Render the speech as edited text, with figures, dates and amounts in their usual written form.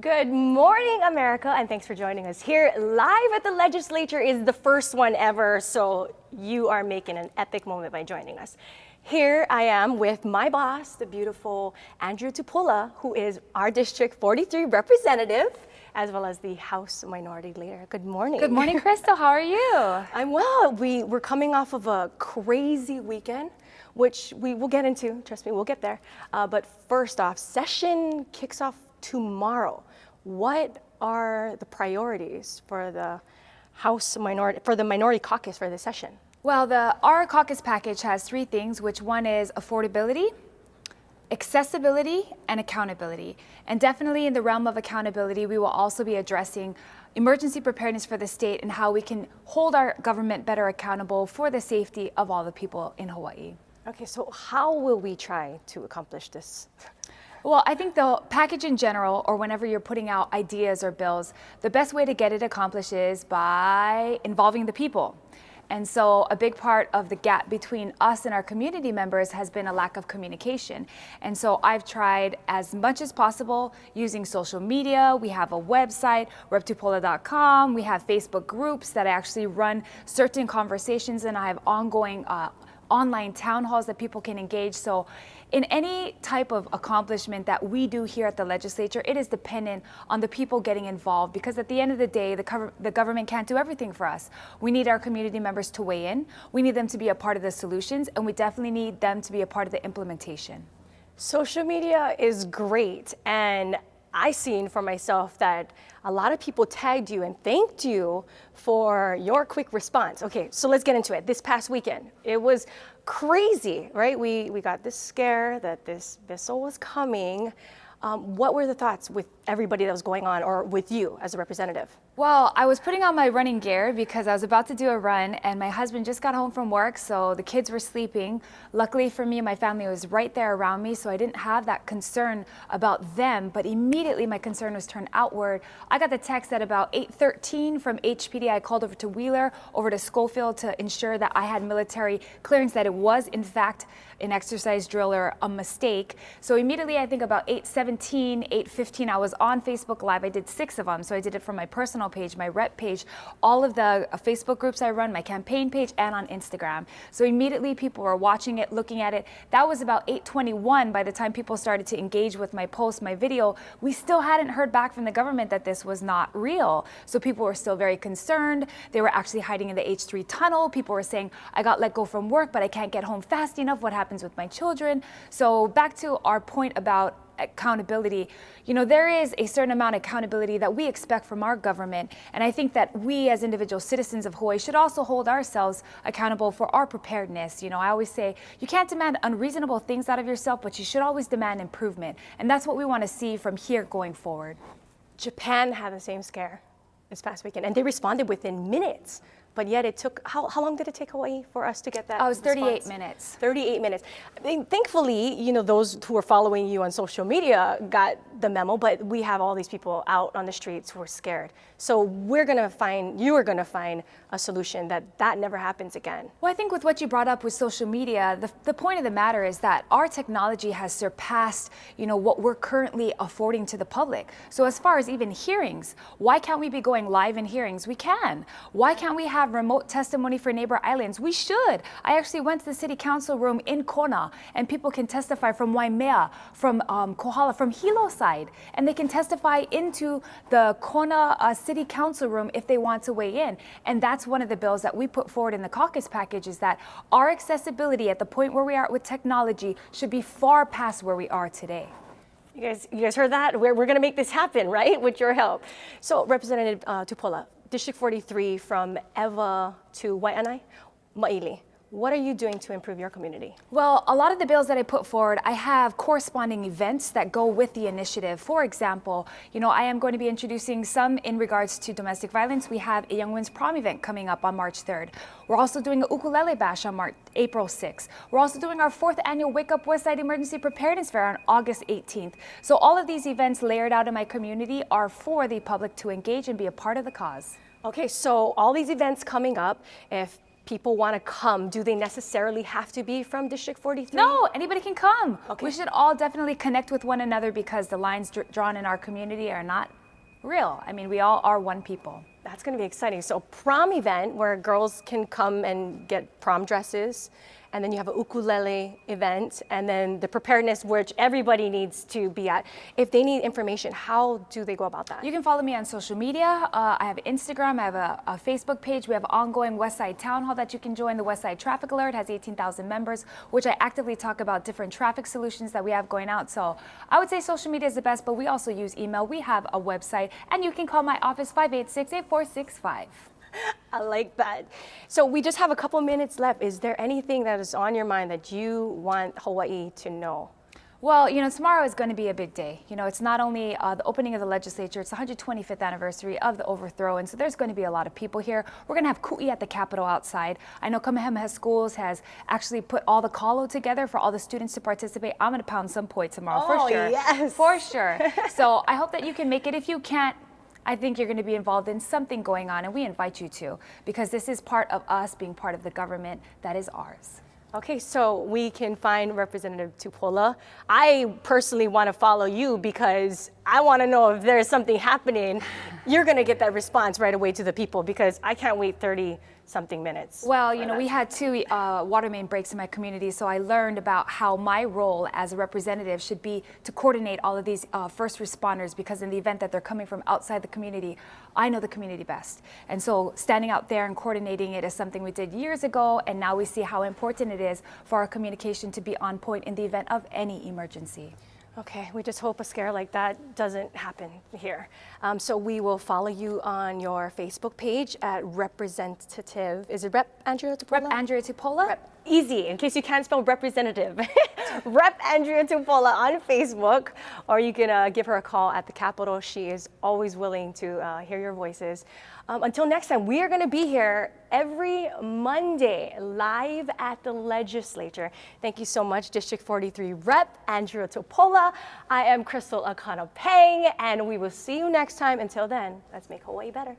Good morning, America, and thanks for joining us here live at the legislature. Is the first one ever, so you are making an epic moment by joining us. Here I am with my boss, the beautiful Andrew Tupola, who is our District 43 representative, as well as the House Minority Leader. Good morning. Good morning, Crystal. How are you? I'm well. We're coming off of a crazy weekend, which we will get into. Trust me, we'll get there. But first off, session kicks off tomorrow. What are the priorities for the Minority Caucus for this session? Well, our caucus package has three things, which one is affordability, accessibility, and accountability. And definitely in the realm of accountability, we will also be addressing emergency preparedness for the state and how we can hold our government better accountable for the safety of all the people in Hawaii. Okay, so how will we try to accomplish this? Well, I think the package in general, or whenever you're putting out ideas or bills, the best way to get it accomplished is by involving the people. And so a big part of the gap between us and our community members has been a lack of communication. And so I've tried as much as possible using social media. We have a website, reptupola.com. We have Facebook groups that actually run certain conversations, and I have ongoing online town halls that people can engage. So in any type of accomplishment that we do here at the legislature, it is dependent on the people getting involved, because at the end of the day, the government can't do everything for us. We need our community members to weigh in. We need them to be a part of the solutions, and we definitely need them to be a part of the implementation. Social media is great, and I seen for myself that a lot of people tagged you and thanked you for your quick response. Okay, so let's get into it. This past weekend, it was crazy, right? We got this scare that this missile was coming. What were the thoughts with everybody that was going on, or with you as a representative? Well, I was putting on my running gear because I was about to do a run, and my husband just got home from work, so the kids were sleeping. Luckily for me, my family was right there around me, so I didn't have that concern about them, but immediately my concern was turned outward. I got the text at about 8:13 from HPD. I called over to Wheeler, over to Schofield, to ensure that I had military clearance, that it was in fact an exercise drill or a mistake. So immediately, I think about 8:17, 8:15, I was on Facebook Live. I did 6 of them. So I did it from my personal page, my rep page, all of the Facebook groups I run, my campaign page, and on Instagram. So immediately people were watching it, looking at it. That was about 8:21 by the time people started to engage with my post, my video. We still hadn't heard back from the government that this was not real. So people were still very concerned. They were actually hiding in the H3 tunnel. People were saying, I got let go from work, but I can't get home fast enough. What happens with my children? So back to our point about accountability, there is a certain amount of accountability that we expect from our government. And I think that we as individual citizens of Hawaii should also hold ourselves accountable for our preparedness. I always say you can't demand unreasonable things out of yourself, but you should always demand improvement. And that's what we want to see from here going forward. Japan had the same scare this past weekend, and they responded within minutes. But yet it took, how long did it take Hawaii for us to get that? Oh, it was 38 response? minutes. 38 minutes. I mean, thankfully, those who are following you on social media got the memo, but we have all these people out on the streets who are scared. So you are gonna find a solution that never happens again. Well, I think with what you brought up with social media, the point of the matter is that our technology has surpassed, what we're currently affording to the public. So as far as even hearings, why can't we be going live in hearings? We can. Why can't we have remote testimony for neighbor islands? We should. I actually went to the city council room in Kona, and people can testify from Waimea, from Kohala, from Hilo side, and they can testify into the Kona city council room if they want to weigh in. And that's one of the bills that we put forward in the caucus package, is that our accessibility at the point where we are with technology should be far past where we are today. You guys heard that? We're going to make this happen, right? With your help. So Representative Tupola, District 43 from Eva to Waianae, Maili. what are you doing to improve your community? Well, a lot of the bills that I put forward, I have corresponding events that go with the initiative. For example, I am going to be introducing some in regards to domestic violence. We have a Young Women's Prom event coming up on March 3rd. We're also doing a ukulele bash on April 6th. We're also doing our 4th annual Wake Up Westside Emergency Preparedness Fair on August 18th. So all of these events layered out in my community are for the public to engage and be a part of the cause. Okay, so all these events coming up, if people want to come, do they necessarily have to be from District 43? No, anybody can come. Okay. We should all definitely connect with one another because the lines drawn in our community are not real. I mean, we all are one people. That's going to be exciting. So prom event where girls can come and get prom dresses, and then you have a ukulele event, and then the preparedness, which everybody needs to be at. If they need information, how do they go about that? You can follow me on social media. I have Instagram, I have a Facebook page. We have an ongoing Westside Town Hall that you can join. The Westside Traffic Alert has 18,000 members, which I actively talk about different traffic solutions that we have going out. So I would say social media is the best, but we also use email. We have a website, and you can call my office 586-8465. I like that. So we just have a couple minutes left. Is there anything that is on your mind that you want Hawaii to know? Well, tomorrow is going to be a big day. It's not only the opening of the legislature, it's the 125th anniversary of the overthrow, and so there's going to be a lot of people here. We're going to have ku'i at the Capitol outside. I know Kamehameha Schools has actually put all the kalo together for all the students to participate. I'm going to pound some poi tomorrow, for sure. Yes. For sure. So I hope that you can make it. If you can't, I think you're going to be involved in something going on, and we invite you to, because this is part of us being part of the government that is ours. Okay, so we can find Representative Tupola. I personally want to follow you because I want to know if there's something happening. You're going to get that response right away to the people because I can't wait 30-something minutes. Well, we had 2 water main breaks in my community, so I learned about how my role as a representative should be to coordinate all of these first responders, because in the event that they're coming from outside the community, I know the community best. And so standing out there and coordinating it is something we did years ago, and now we see how important it is for our communication to be on point in the event of any emergency. Okay, we just hope a scare like that doesn't happen here. So we will follow you on your Facebook page at Representative. Is it Rep. Andrea Tupola? Rep. Andrea Tupola? Easy, in case you can't spell representative. Rep. Andrea Tupola on Facebook, or you can give her a call at the Capitol. She is always willing to hear your voices. Until next time, we are going to be here every Monday live at the legislature. Thank you so much, District 43 Rep. Andrea Tupola. I am Crystal Akana Pang, and we will see you next time. Until then, let's make Hawaii better.